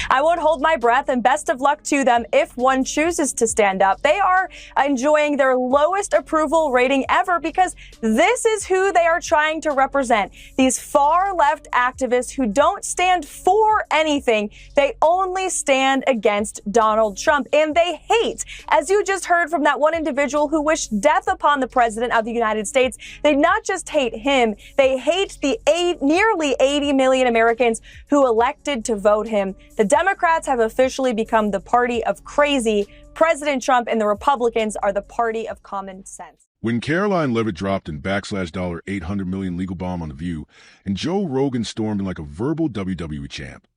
I won't hold my breath, and best of luck to them if one chooses to stand up. They are enjoying their lowest approval rating ever because this is who they are trying to represent. These far-left activists who don't stand for anything. They only stand against Donald Trump, and they hate, as you just heard from that one individual who wished death upon the president of the United States, they not just hate him, they hate the nearly 80 million Americans who elected to vote him. The Democrats have officially become the party of crazy. President Trump and the Republicans are the party of common sense. When Karoline Leavitt dropped an $800 million legal bomb on The View, and Joe Rogan stormed in like a verbal WWE champ,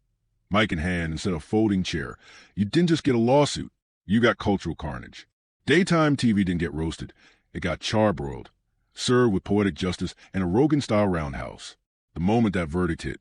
mic in hand instead of folding chair, you didn't just get a lawsuit, you got cultural carnage. Daytime TV didn't get roasted, it got charbroiled, served with poetic justice and a Rogan-style roundhouse. The moment that verdict hit,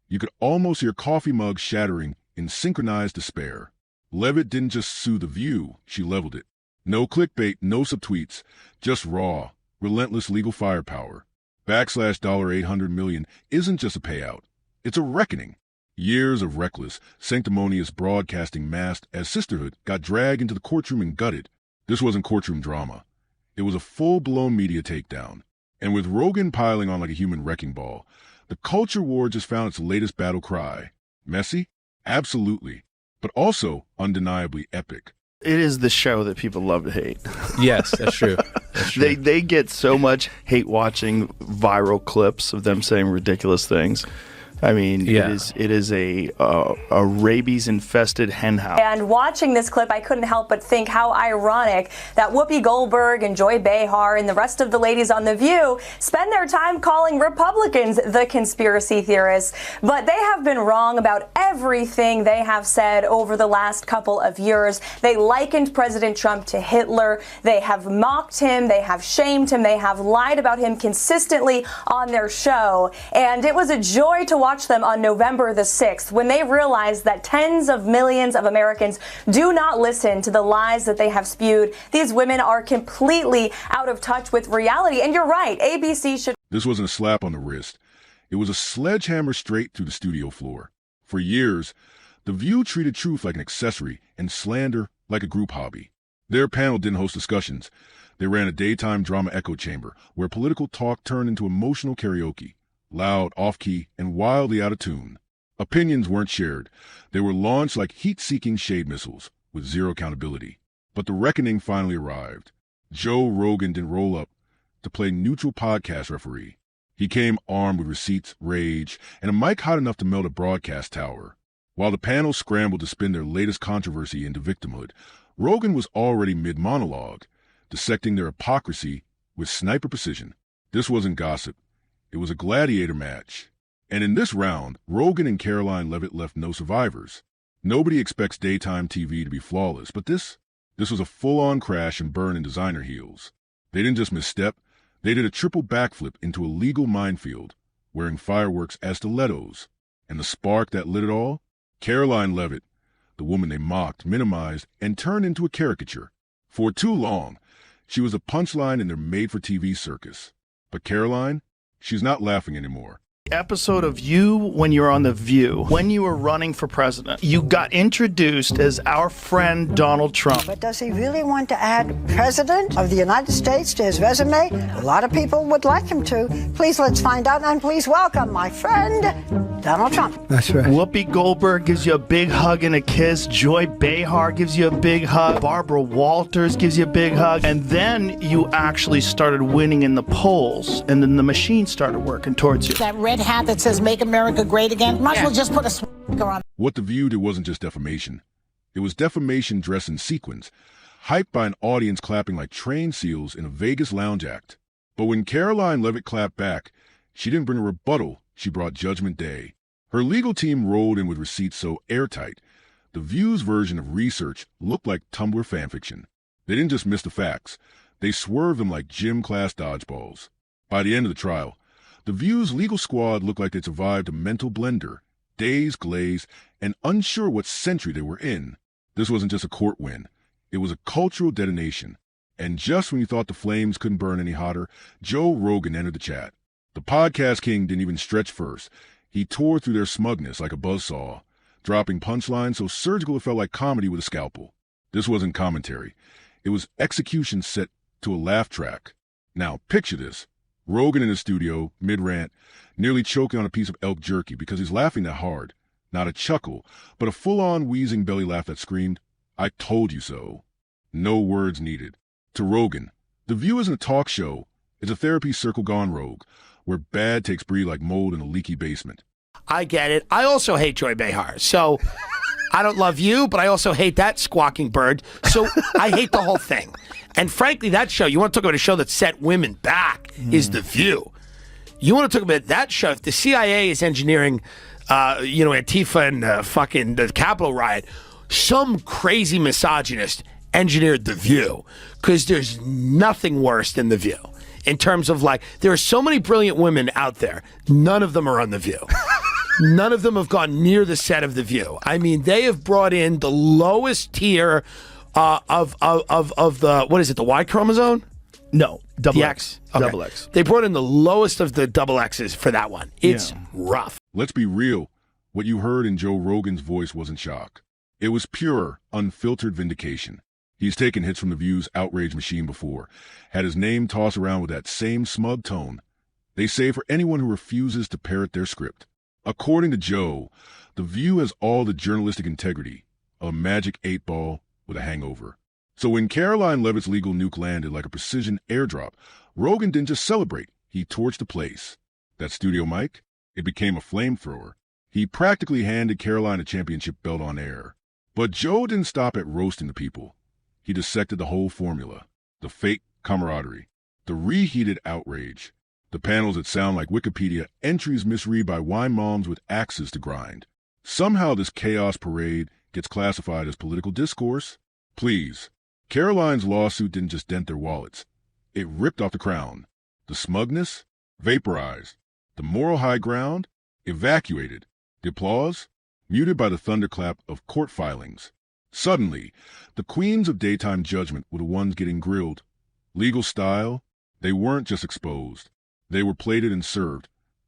you could almost hear coffee mugs shattering in synchronized despair. Leavitt didn't just sue The View, she leveled it. No clickbait, no subtweets, just raw, relentless legal firepower. $800 million isn't just a payout, it's a reckoning. Years of reckless, sanctimonious broadcasting masked as sisterhood got dragged into the courtroom and gutted. This wasn't courtroom drama. It was a full-blown media takedown. And with Rogan piling on like a human wrecking ball, the culture war just found its latest battle cry. Messy? Absolutely. But also undeniably epic. It is the show that people love to hate. Yes, that's true. That's true. They get so much hate watching viral clips of them saying ridiculous things. I mean, yeah. it is a rabies-infested henhouse. And watching this clip, I couldn't help but think how ironic that Whoopi Goldberg and Joy Behar and the rest of the ladies on The View spend their time calling Republicans the conspiracy theorists. But they have been wrong about everything they have said over the last couple of years. They likened President Trump to Hitler. They have mocked him. They have shamed him. They have lied about him consistently on their show. And it was a joy to watch them on November the 6th when they realized that tens of millions of Americans do not listen to the lies that they have spewed. These women are completely out of touch with reality. And you're right, ABC should... This wasn't a slap on the wrist. It was a sledgehammer straight through the studio floor. For years, The View treated truth like an accessory and slander like a group hobby. Their panel didn't host discussions. They ran a daytime drama echo chamber where political talk turned into emotional karaoke. Loud, off-key, and wildly out of tune. Opinions weren't shared. They were launched like heat-seeking shade missiles, with zero accountability. But the reckoning finally arrived. Joe Rogan didn't roll up to play neutral podcast referee. He came armed with receipts, rage, and a mic hot enough to melt a broadcast tower. While the panel scrambled to spin their latest controversy into victimhood, Rogan was already mid-monologue, dissecting their hypocrisy with sniper precision. This wasn't gossip. It was a gladiator match. And in this round, Rogan and Karoline Leavitt left no survivors. Nobody expects daytime TV to be flawless, but this was a full-on crash and burn in designer heels. They didn't just misstep, they did a triple backflip into a legal minefield, wearing fireworks as stilettos. And the spark that lit it all? Karoline Leavitt, the woman they mocked, minimized, and turned into a caricature. For too long, she was a punchline in their made-for-TV circus. But Karoline? She's not laughing anymore. Episode of you when you were on The View, when you were running for president, you got introduced as our friend Donald Trump. But does he really want to add President of the United States to his resume? A lot of people would like him to. Please let's find out, and please welcome my friend, Donald Trump. That's right. Whoopi Goldberg gives you a big hug and a kiss. Joy Behar gives you a big hug. Barbara Walters gives you a big hug. And then you actually started winning in the polls, and then the machine started working towards you. That red hat that says "Make America Great Again." Might as well just put a swastika on. What The View did wasn't just defamation. It was defamation dressed in sequins, hyped by an audience clapping like trained seals in a Vegas lounge act. But when Karoline Leavitt clapped back, she didn't bring a rebuttal, she brought Judgment Day. Her legal team rolled in with receipts so airtight, The View's version of research looked like Tumblr fanfiction. They didn't just miss the facts, they swerved them like gym-class dodgeballs. By the end of the trial, The View's legal squad looked like they'd survived a mental blender, dazed, glazed, and unsure what century they were in. This wasn't just a court win. It was a cultural detonation. And just when you thought the flames couldn't burn any hotter, Joe Rogan entered the chat. The podcast king didn't even stretch first. He tore through their smugness like a buzzsaw. dropping punchlines so surgical it felt like comedy with a scalpel. This wasn't commentary. It was execution set to a laugh track. Now, picture this. Rogan in the studio, mid-rant, nearly choking on a piece of elk jerky because he's laughing that hard. Not a chuckle, but a full-on wheezing belly laugh that screamed, "I told you so." No words needed. To Rogan, The View isn't a talk show. It's a therapy circle gone rogue, where bad takes breed like mold in a leaky basement. I get it. I also hate Joy Behar. So I don't love you, but I also hate that squawking bird. So I hate the whole thing. And frankly, that show, you want to talk about a show that set women back, is The View. You want to talk about that show. If the CIA is engineering, Antifa and fucking the Capitol riot, some crazy misogynist engineered The View, because there's nothing worse than The View. In terms of, like, there are so many brilliant women out there. None of them are on The View. None of them have gone near the set of The View. I mean, they have brought in the lowest tier of the, what is it, the Y chromosome? No, double the X. Okay. Double X. They brought in the lowest of the double X's for that one. It's rough. Let's be real. What you heard in Joe Rogan's voice wasn't shock. It was pure, unfiltered vindication. He's taken hits from The View's outrage machine before, had his name tossed around with that same smug tone. They say for anyone who refuses to parrot their script. According to Joe, The View has all the journalistic integrity of a magic 8-ball with a hangover. So when Karoline Leavitt's legal nuke landed like a precision airdrop, Rogan didn't just celebrate, he torched the place. That studio mic, it became a flamethrower. He practically handed Karoline a championship belt on air. But Joe didn't stop at roasting the people. He dissected the whole formula, the fake camaraderie, the reheated outrage, the panels that sound like Wikipedia entries misread by wine moms with axes to grind. Somehow this chaos parade gets classified as political discourse. Please, Karoline's lawsuit didn't just dent their wallets. It ripped off the crown. The smugness, vaporized. The moral high ground, evacuated. The applause, muted by the thunderclap of court filings. Suddenly, the queens of daytime judgment were the ones getting grilled. Legal style, they weren't just exposed. They were plated and served,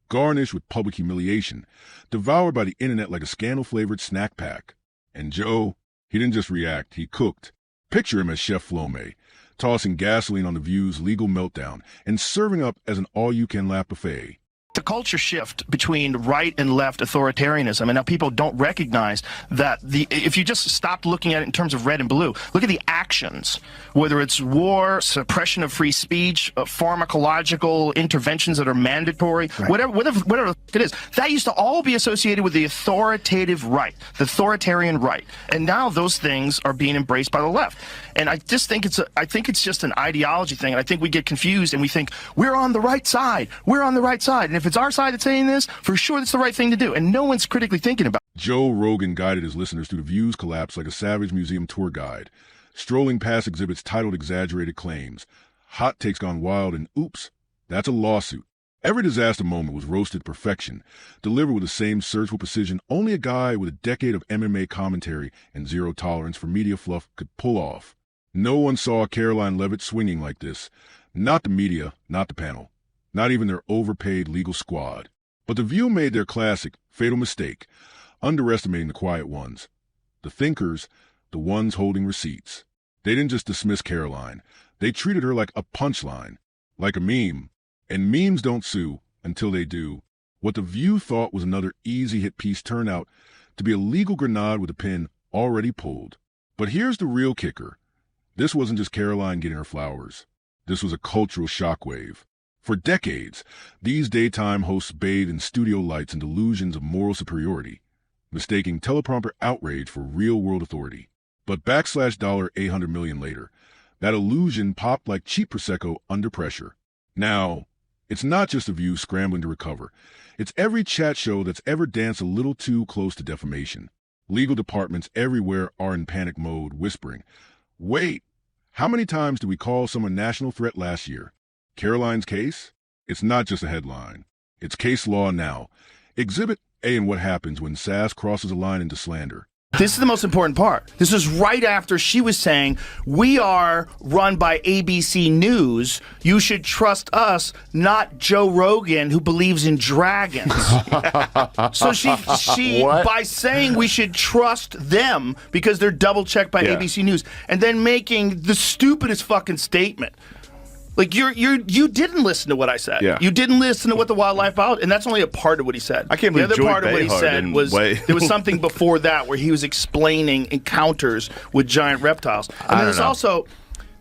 garnished with public humiliation, devoured by the internet like a scandal-flavored snack pack. And Joe, he didn't just react, he cooked. Picture him as Chef Flome, tossing gasoline on The View's legal meltdown and serving up as an all-you-can-laugh buffet. The culture shift between right and left authoritarianism, and now people don't recognize that if you just stopped looking at it in terms of red and blue, look at the actions, whether it's war, suppression of free speech, pharmacological interventions that are mandatory, right. whatever it is, that used to all be associated with the authoritative right, the authoritarian right, and now those things are being embraced by the left. And I just think it's just an ideology thing, and I think we get confused and we think we're on the right side, and if it's our side that's saying this, for sure that's the right thing to do, and no one's critically thinking about it. Joe Rogan guided his listeners through The View's collapse like a savage museum tour guide, strolling past exhibits titled Exaggerated Claims, Hot Takes Gone Wild, and Oops, that's a lawsuit. Every disaster moment was roasted to perfection, delivered with the same surgical precision only a guy with a decade of MMA commentary and zero tolerance for media fluff could pull off. No one saw Karoline Leavitt swinging like this. Not the media, not the panel, not even their overpaid legal squad. But The View made their classic, fatal mistake, underestimating the quiet ones. The thinkers, the ones holding receipts. They didn't just dismiss Karoline. They treated her like a punchline, like a meme. And memes don't sue until they do. What The View thought was another easy hit piece turned out to be a legal grenade with a pin already pulled. But here's the real kicker. This wasn't just Karoline getting her flowers. This was a cultural shockwave. For decades, these daytime hosts bathed in studio lights and delusions of moral superiority, mistaking teleprompter outrage for real-world authority. But $800 million later, that illusion popped like cheap Prosecco under pressure. Now, it's not just The View scrambling to recover. It's every chat show that's ever danced a little too close to defamation. Legal departments everywhere are in panic mode, whispering, "Wait, how many times did we call someone national threat last year?" Karoline's case? It's not just a headline. It's case law now. Exhibit A in what happens when sass crosses a line into slander. This is the most important part. This is right after she was saying, we are run by ABC News. You should trust us, not Joe Rogan, who believes in dragons. So she by saying we should trust them because they're double checked by ABC News, and then making the stupidest fucking statement. Like you didn't listen to what I said. Yeah. You didn't listen to what the wildlife biologist, and that's only a part of what he said. I can't believe the other Joy part of what he Behar said didn't was weigh- there was something before that where he was explaining encounters with giant reptiles. And then there's also,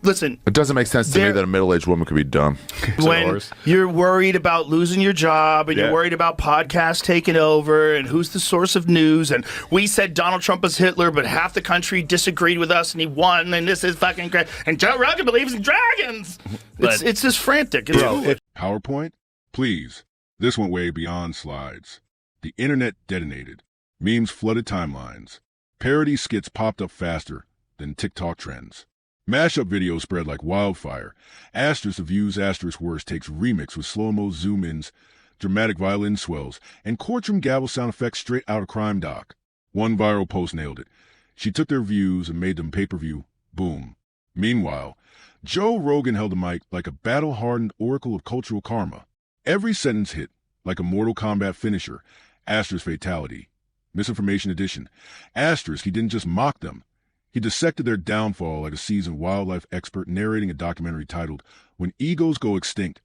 listen, It doesn't make sense to me There- that a middle-aged woman could be dumb. when you're worried about losing your job and you're worried about podcasts taking over and who's the source of news, and we said Donald Trump was Hitler, but half the country disagreed with us and he won, and this is fucking great, and Joe Rogan believes in dragons. It's just frantic. It's foolish. PowerPoint? Please. This went way beyond slides. The internet detonated. Memes flooded timelines. Parody skits popped up faster than TikTok trends. Mashup videos spread like wildfire. Asterisk of views, asterisk worst takes remix with slow-mo zoom-ins, dramatic violin swells, and courtroom gavel sound effects straight out of Crime Doc. One viral post nailed it. She took their views and made them pay-per-view. Boom. Meanwhile, Joe Rogan held the mic like a battle-hardened oracle of cultural karma. Every sentence hit like a Mortal Kombat finisher. Asterisk fatality. Misinformation edition. Asterisk, he didn't just mock them. He dissected their downfall like a seasoned wildlife expert narrating a documentary titled When Egos Go Extinct.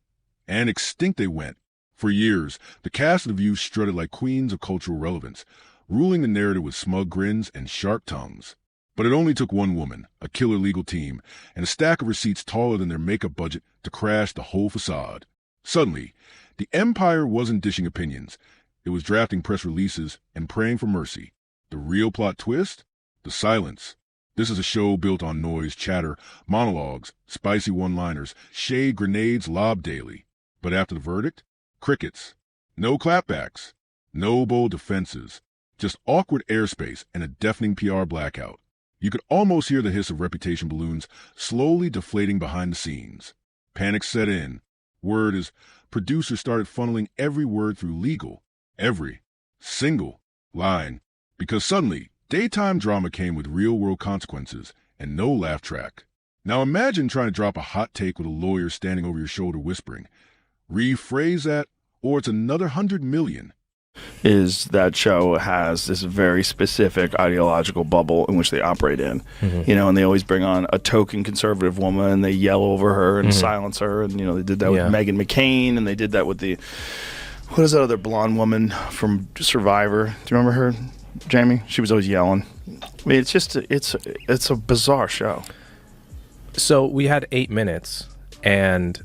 And extinct they went. For years, the cast of The View strutted like queens of cultural relevance, ruling the narrative with smug grins and sharp tongues. But it only took one woman, a killer legal team, and a stack of receipts taller than their makeup budget to crash the whole facade. Suddenly, the empire wasn't dishing opinions. It was drafting press releases and praying for mercy. The real plot twist? The silence. This is a show built on noise, chatter, monologues, spicy one-liners, shade grenades lobbed daily. But after the verdict? Crickets. No clapbacks. No bold defenses. Just awkward airspace and a deafening PR blackout. You could almost hear the hiss of reputation balloons slowly deflating behind the scenes. Panic set in. Word is, producers started funneling every word through legal. Every single line. Because suddenly, daytime drama came with real-world consequences and no laugh track. Now imagine trying to drop a hot take with a lawyer standing over your shoulder whispering, rephrase that, or it's another 100 million. Is that show has this very specific ideological bubble in which they operate in, you know, and they always bring on a token conservative woman and they yell over her and silence her, and you know they did that with Meghan McCain, and they did that with what is that other blonde woman from Survivor? Do you remember her, Jamie? She was always yelling. I mean, it's just it's a bizarre show. So we had 8 minutes, and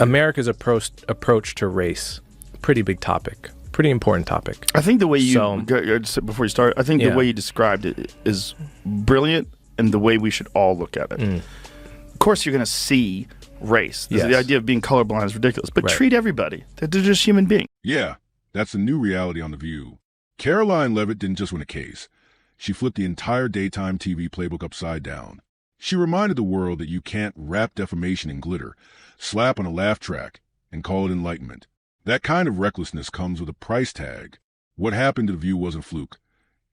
America's approach to race. Pretty big topic, pretty important topic. I think the way before you start, I think the way you described it is brilliant, and the way we should all look at it. Of course, you're going to see race. The idea of being colorblind is ridiculous, but treat everybody. They're just human beings. Yeah, that's the new reality on The View. Karoline Leavitt didn't just win a case. She flipped the entire daytime TV playbook upside down. She reminded the world that you can't wrap defamation in glitter, slap on a laugh track, and call it enlightenment. That kind of recklessness comes with a price tag. What happened to The View wasn't fluke.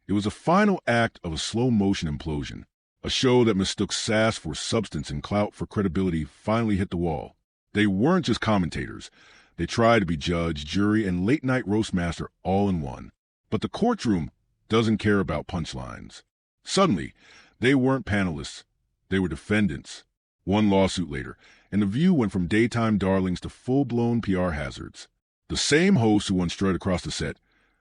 It was a final act of a slow-motion implosion. A show that mistook sass for substance and clout for credibility finally hit the wall. They weren't just commentators. They tried to be judge, jury, and late-night roastmaster all in one. But the courtroom doesn't care about punchlines. Suddenly, they weren't panelists. They were defendants. One lawsuit later, and The View went from daytime darlings to full-blown PR hazards. The same hosts who once strutted across the set,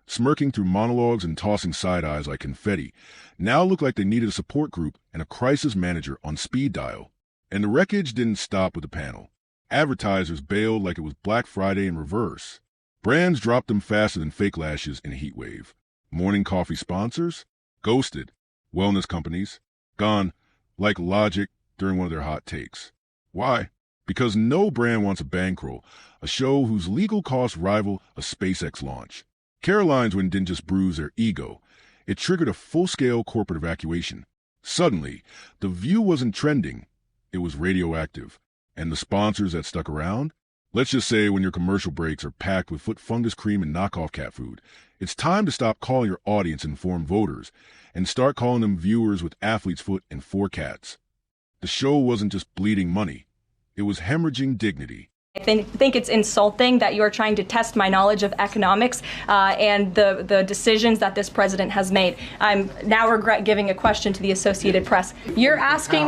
smirking through monologues and tossing side eyes like confetti, now looked like they needed a support group and a crisis manager on speed dial. And the wreckage didn't stop with the panel. Advertisers bailed like it was Black Friday in reverse. Brands dropped them faster than fake lashes in a heat wave. Morning coffee sponsors? Ghosted. Wellness companies? Gone like Logic during one of their hot takes. Why? Because no brand wants a bankroll, a show whose legal costs rival a SpaceX launch. Karoline's win didn't just bruise their ego. It triggered a full-scale corporate evacuation. Suddenly, The View wasn't trending. It was radioactive. And the sponsors that stuck around? Let's just say when your commercial breaks are packed with foot fungus cream and knockoff cat food, it's time to stop calling your audience informed voters and start calling them viewers with athlete's foot and 4 cats. The show wasn't just bleeding money. It was hemorrhaging dignity. I think it's insulting that you are trying to test my knowledge of economics and the decisions that this president has made. I'm now regret giving a question to the Associated Press. You're asking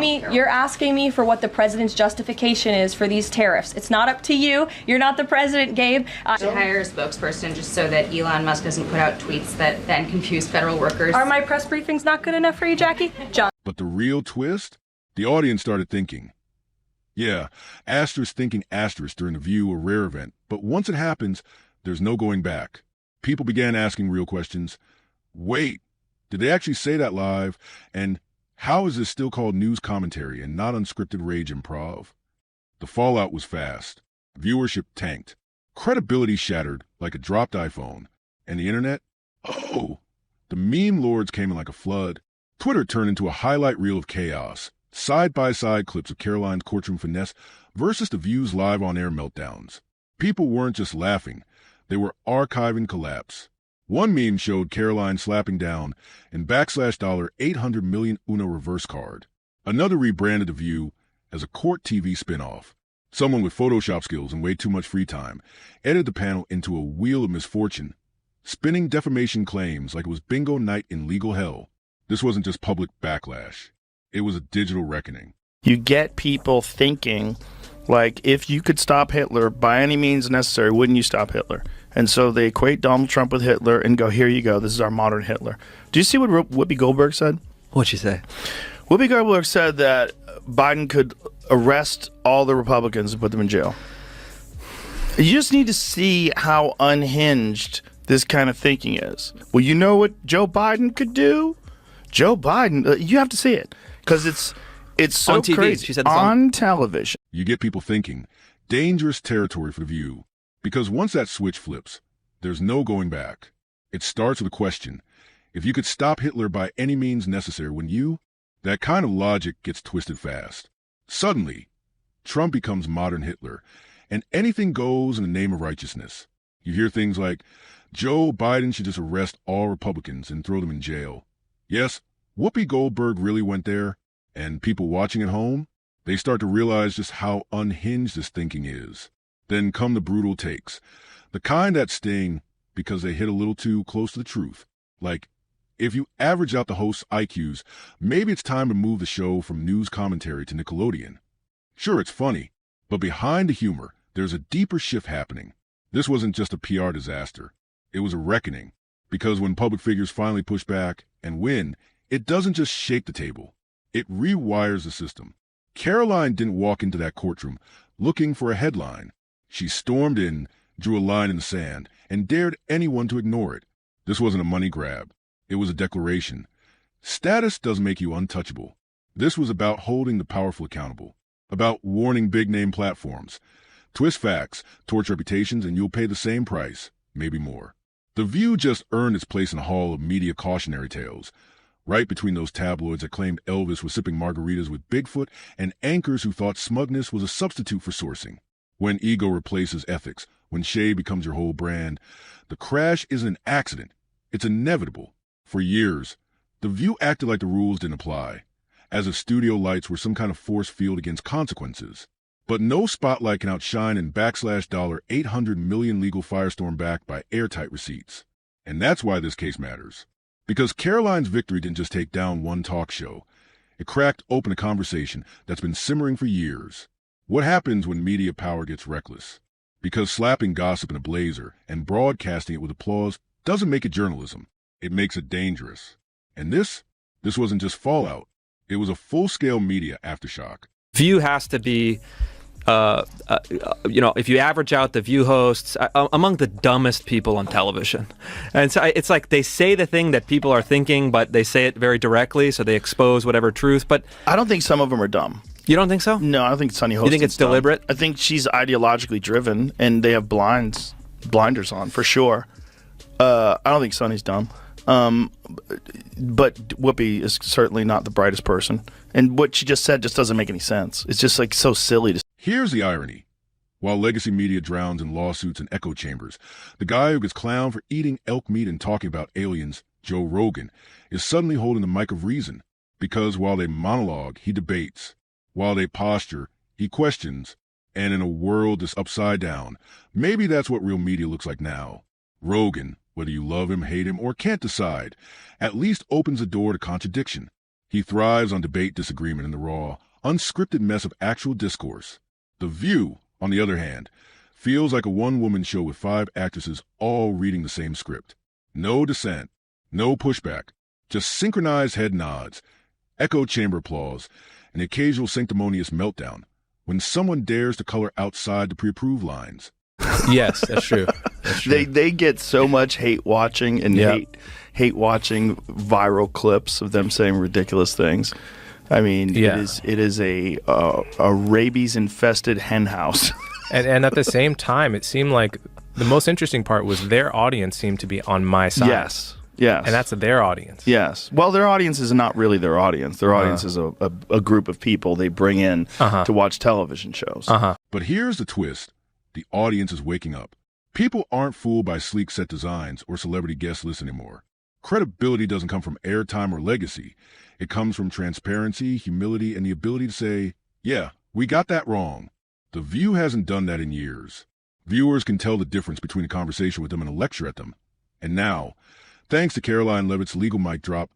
me for what the president's justification is for these tariffs. It's not up to you. You're not the president, Gabe. To hire a spokesperson just so that Elon Musk doesn't put out tweets that then confuse federal workers. Are my press briefings not good enough for you, Jackie? John. But the real twist? The audience started thinking. Yeah, asterisk thinking asterisk during the View, a rare event. But once it happens, there's no going back. People began asking real questions. Wait, did they actually say that live? And how is this still called news commentary and not unscripted rage improv? The fallout was fast. Viewership tanked. Credibility shattered like a dropped iPhone. And the internet? Oh, the meme lords came in like a flood. Twitter turned into a highlight reel of chaos. Side-by-side clips of Karoline's courtroom finesse versus the View's live on-air meltdowns. People weren't just laughing. They were archiving collapse. One meme showed Karoline slapping down in $ 800 million Uno reverse card. Another rebranded The View as a court TV spinoff. Someone with Photoshop skills and way too much free time edited the panel into a wheel of misfortune, spinning defamation claims like it was bingo night in legal hell. This wasn't just public backlash. It was a digital reckoning. You get people thinking, like, if you could stop Hitler by any means necessary, wouldn't you stop Hitler? And so they equate Donald Trump with Hitler and go, here you go, this is our modern Hitler. Do you see what Whoopi Goldberg said? What'd she say? Whoopi Goldberg said that Biden could arrest all the Republicans and put them in jail. You just need to see how unhinged this kind of thinking is. Well, you know what Joe Biden could do? Joe Biden, you have to see it. Because it's so on TV. crazy. She said on television. You get people thinking, dangerous territory for The View. Because once that switch flips, there's no going back. It starts with a question. If you could stop Hitler by any means necessary, wouldn't you? That kind of logic gets twisted fast. Suddenly, Trump becomes modern Hitler, and anything goes in the name of righteousness. You hear things like, Joe Biden should just arrest all Republicans and throw them in jail. Yes, Whoopi Goldberg really went there, and people watching at home, they start to realize just how unhinged this thinking is. Then come the brutal takes, the kind that sting because they hit a little too close to the truth. Like, if you average out the host's IQs, maybe it's time to move the show from news commentary to Nickelodeon. Sure, it's funny, but behind the humor, there's a deeper shift happening. This wasn't just a PR disaster. It was a reckoning, because when public figures finally push back and win, it doesn't just shake the table. It rewires the system. Karoline didn't walk into that courtroom looking for a headline. She stormed in, drew a line in the sand, and dared anyone to ignore it. This wasn't a money grab. It was a declaration. Status doesn't make you untouchable. This was about holding the powerful accountable, about warning big-name platforms. Twist facts, torch reputations, and you'll pay the same price, maybe more. The View just earned its place in a hall of media cautionary tales, right between those tabloids that claimed Elvis was sipping margaritas with Bigfoot and anchors who thought smugness was a substitute for sourcing. When ego replaces ethics, when shade becomes your whole brand, the crash isn't an accident. It's inevitable. For years, The View acted like the rules didn't apply, as if studio lights were some kind of force field against consequences. But no spotlight can outshine in $ 800 million legal firestorm backed by airtight receipts. And that's why this case matters. Because Karoline's victory didn't just take down one talk show. It cracked open a conversation that's been simmering for years. What happens when media power gets reckless? Because slapping gossip in a blazer and broadcasting it with applause doesn't make it journalism. It makes it dangerous. And this wasn't just fallout. It was a full-scale media aftershock. View has to be, if you average out the View hosts, among the dumbest people on television. And so it's like they say the thing that people are thinking, but they say it very directly, so they expose whatever truth. But I don't think some of them are dumb. You don't think so? No, I don't think Sunny Hostin's You think it's deliberate? I think she's ideologically driven, and they have blinders on, for sure. I don't think Sunny's dumb. But Whoopi is certainly not the brightest person. And what she just said just doesn't make any sense. It's just like so silly. Here's the irony. While legacy media drowns in lawsuits and echo chambers, the guy who gets clowned for eating elk meat and talking about aliens, Joe Rogan, is suddenly holding the mic of reason. Because while they monologue, he debates. While they posture, he questions. And in a world that's upside down, maybe that's what real media looks like now. Rogan, whether you love him, hate him, or can't decide, at least opens a door to contradiction. He thrives on debate, disagreement, and the raw, unscripted mess of actual discourse. The View, on the other hand, feels like a one-woman show with 5 actresses all reading the same script. No dissent, no pushback, just synchronized head nods, echo chamber applause, and the occasional sanctimonious meltdown when someone dares to color outside the pre-approved lines. Yes, that's true. That's true. They get so much hate watching and hate watching viral clips of them saying ridiculous things. I mean, it is a rabies infested hen house. and at the same time, it seemed like the most interesting part was their audience seemed to be on my side. Yes. And that's their audience. Yes. Well, their audience is not really their audience. Their audience is a group of people they bring in to watch television shows. But here's the twist. The audience is waking up. People aren't fooled by sleek set designs or celebrity guest lists anymore. Credibility doesn't come from airtime or legacy. It comes from transparency, humility, and the ability to say, yeah, we got that wrong. The View hasn't done that in years. Viewers can tell the difference between a conversation with them and a lecture at them. And now, thanks to Karoline Leavitt's legal mic drop,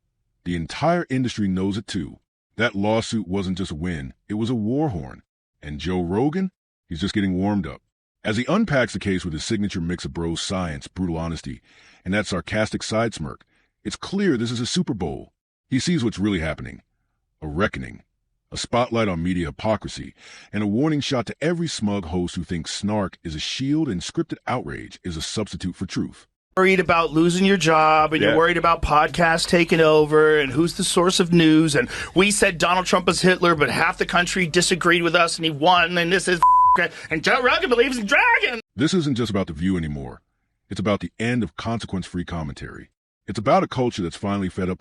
the entire industry knows it too. That lawsuit wasn't just a win, it was a war horn. And Joe Rogan? He's just getting warmed up. As he unpacks the case with his signature mix of bro science, brutal honesty, and that sarcastic side smirk, it's clear this is a Super Bowl. He sees what's really happening. A reckoning. A spotlight on media hypocrisy, and a warning shot to every smug host who thinks snark is a shield and scripted outrage is a substitute for truth. Worried about losing your job, and you're worried about podcasts taking over, and who's the source of news, and we said Donald Trump was Hitler, but half the country disagreed with us, and he won, and this is and Joe Rogan believes in dragons. This isn't just about The View anymore. It's about the end of consequence-free commentary. It's about a culture that's finally fed up,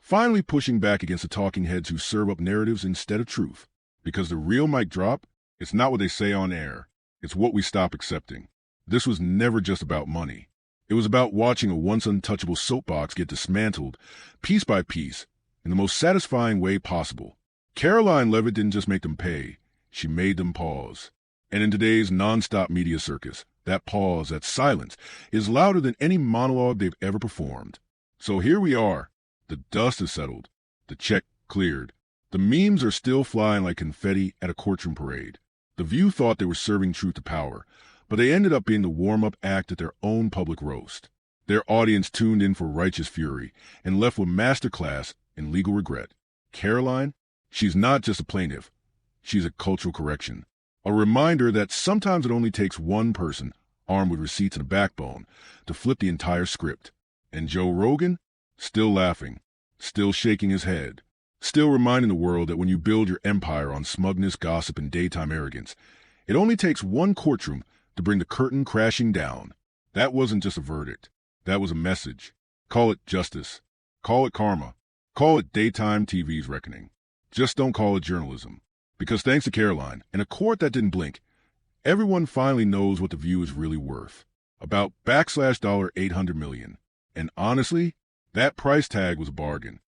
finally pushing back against the talking heads who serve up narratives instead of truth. Because the real mic drop, it's not what they say on air. It's what we stop accepting. This was never just about money. It was about watching a once untouchable soapbox get dismantled, piece by piece, in the most satisfying way possible. Karoline Leavitt didn't just make them pay, she made them pause. And in today's non-stop media circus, that pause, that silence, is louder than any monologue they've ever performed. So here we are. The dust is settled. The check cleared. The memes are still flying like confetti at a courtroom parade. The View thought they were serving truth to power, but they ended up being the warm-up act at their own public roast. Their audience tuned in for righteous fury and left with masterclass in legal regret. Karoline, she's not just a plaintiff. She's a cultural correction. A reminder that sometimes it only takes one person, armed with receipts and a backbone, to flip the entire script. And Joe Rogan? Still laughing, still shaking his head, still reminding the world that when you build your empire on smugness, gossip, and daytime arrogance, it only takes one courtroom to bring the curtain crashing down. That wasn't just a verdict. That was a message. Call it justice. Call it karma. Call it daytime TV's reckoning. Just don't call it journalism. Because thanks to Karoline and a court that didn't blink, everyone finally knows what The View is really worth. About $800 million. And honestly, that price tag was a bargain.